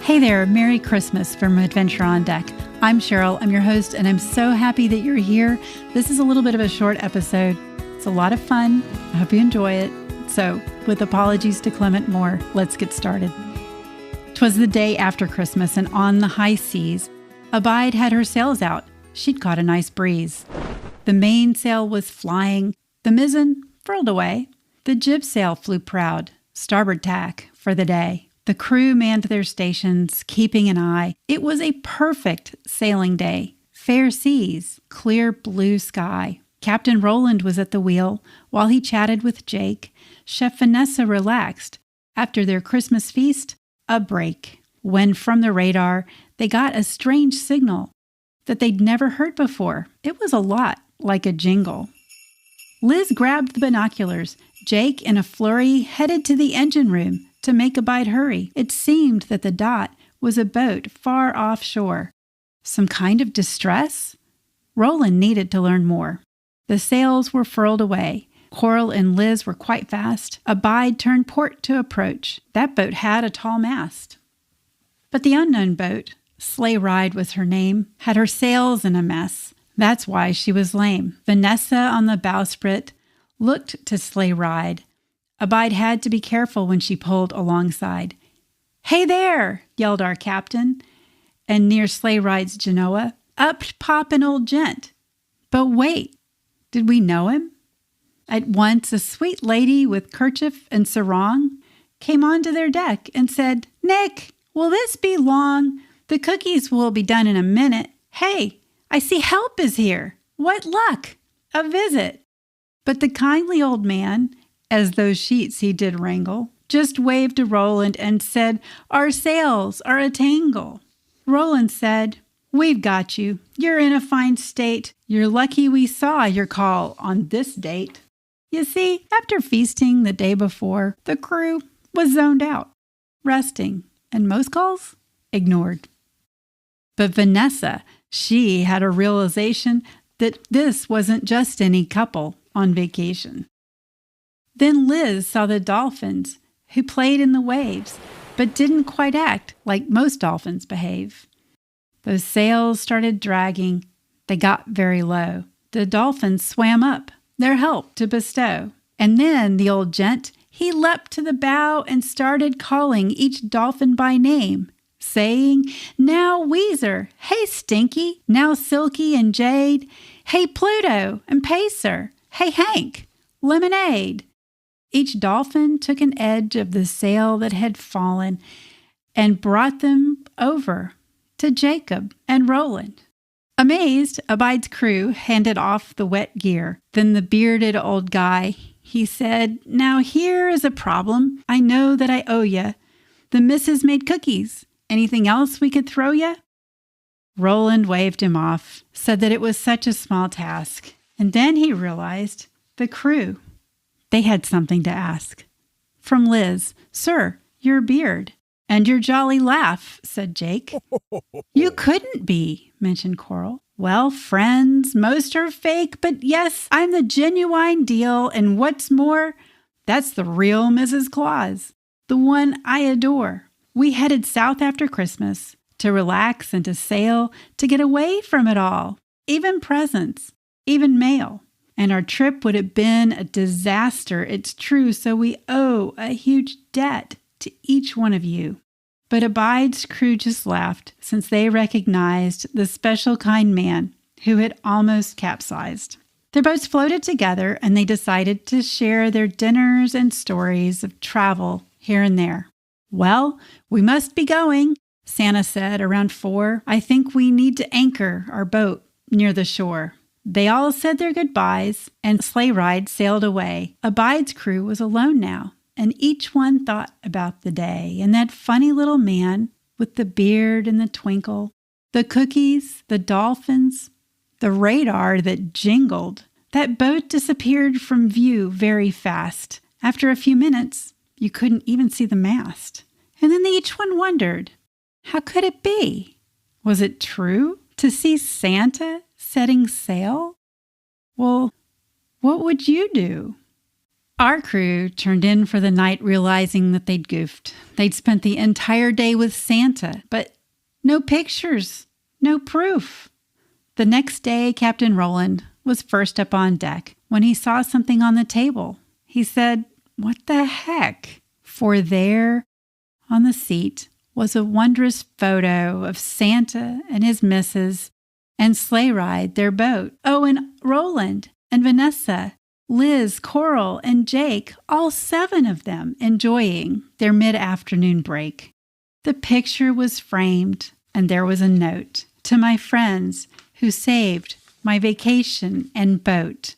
Hey there, Merry Christmas from Adventure on Deck. I'm Cheryl, I'm your host, and I'm so happy that you're here. This is a little bit of a short episode. It's a lot of fun. I hope you enjoy it. So, with apologies to Clement Moore, let's get started. 'Twas the day after Christmas, and on the high seas, Abide had her sails out. She'd caught a nice breeze. The mainsail was flying, the mizzen furled away. The jibsail flew proud, starboard tack for the day. The crew manned their stations, keeping an eye. It was a perfect sailing day. Fair seas, clear blue sky. Captain Roland was at the wheel while he chatted with Jake. Chef Vanessa relaxed. After their Christmas feast, a break. When from the radar, they got a strange signal that they'd never heard before. It was a lot like a jingle. Liz grabbed the binoculars. Jake, in a flurry, headed to the engine room to make Abide hurry. It seemed that the dot was a boat far offshore. Some kind of distress? Roland needed to learn more. The sails were furled away. Coral and Liz were quite fast. Abide turned port to approach. That boat had a tall mast. But the unknown boat, Sleigh Ride was her name, had her sails in a mess. That's why she was lame. Vanessa on the bowsprit looked to Sleigh Ride. Abide had to be careful when she pulled alongside. "Hey there!" yelled our captain. And near Sleigh Ride's Genoa, up popped an old gent. But wait, did we know him? At once a sweet lady with kerchief and sarong came onto their deck and said, "Nick, will this be long? The cookies will be done in a minute. Hey, I see help is here. What luck! A visit." But the kindly old man, as those sheets he did wrangle, just waved to Roland and said, "Our sails are a tangle." Roland said, "We've got you. You're in a fine state. You're lucky we saw your call on this date." You see, after feasting the day before, the crew was zoned out, resting, and most calls ignored. But Vanessa, she had a realization that this wasn't just any couple on vacation. Then Liz saw the dolphins who played in the waves, but didn't quite act like most dolphins behave. Those sails started dragging. They got very low. The dolphins swam up, their help to bestow. And then the old gent, he leapt to the bow and started calling each dolphin by name, saying, "Now Weezer, hey Stinky, now Silky and Jade, hey Pluto and Pacer, hey Hank, Lemonade." Each dolphin took an edge of the sail that had fallen and brought them over to Jacob and Roland. Amazed, Abide's crew handed off the wet gear. Then the bearded old guy, he said, "Now here is a problem. I know that I owe ya. The missus made cookies. Anything else we could throw ya?" Roland waved him off, said that it was such a small task. And then he realized the crew, they had something to ask. From Liz, "Sir, your beard." "And your jolly laugh," said Jake. "You couldn't be," mentioned Coral. "Well, friends, most are fake, but yes, I'm the genuine deal, and what's more, that's the real Mrs. Claus, the one I adore." We headed south after Christmas to relax and to sail, to get away from it all, even presents, even mail. And our trip would have been a disaster, it's true, so we owe a huge debt to each one of you. But Abide's crew just laughed, since they recognized the special kind man who had almost capsized. Their boats floated together, and they decided to share their dinners and stories of travel here and there. "Well, we must be going," Santa said around 4. "I think we need to anchor our boat near the shore." They all said their goodbyes, and Sleigh Ride sailed away. Abide's crew was alone now, and each one thought about the day, and that funny little man with the beard and the twinkle, the cookies, the dolphins, the radar that jingled. That boat disappeared from view very fast. After a few minutes, you couldn't even see the mast. And then each one wondered, how could it be? Was it true to see Santa setting sail? Well, what would you do? Our crew turned in for the night realizing that they'd goofed. They'd spent the entire day with Santa, but no pictures, no proof. The next day, Captain Roland was first up on deck when he saw something on the table. He said, "What the heck?" For there on the seat was a wondrous photo of Santa and his missus and Sleigh Ride, their boat. Oh, and Roland and Vanessa, Liz, Coral, and Jake, all 7 of them enjoying their mid-afternoon break. The picture was framed, and there was a note: "To my friends who saved my vacation and boat.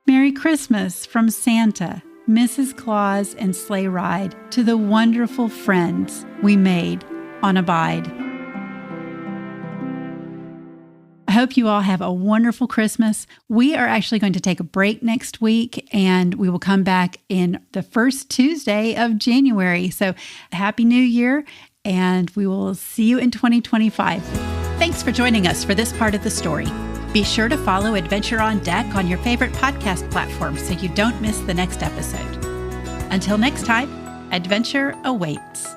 Merry Christmas from Santa, Mrs. Claus, and Sleigh Ride to the wonderful friends we made on Abide." I hope you all have a wonderful Christmas. We are actually going to take a break next week, and we will come back in the first Tuesday of January. So Happy New Year, and we will see you in 2025. Thanks for joining us for this part of the story. Be sure to follow Adventure on Deck on your favorite podcast platform so you don't miss the next episode. Until next time, adventure awaits.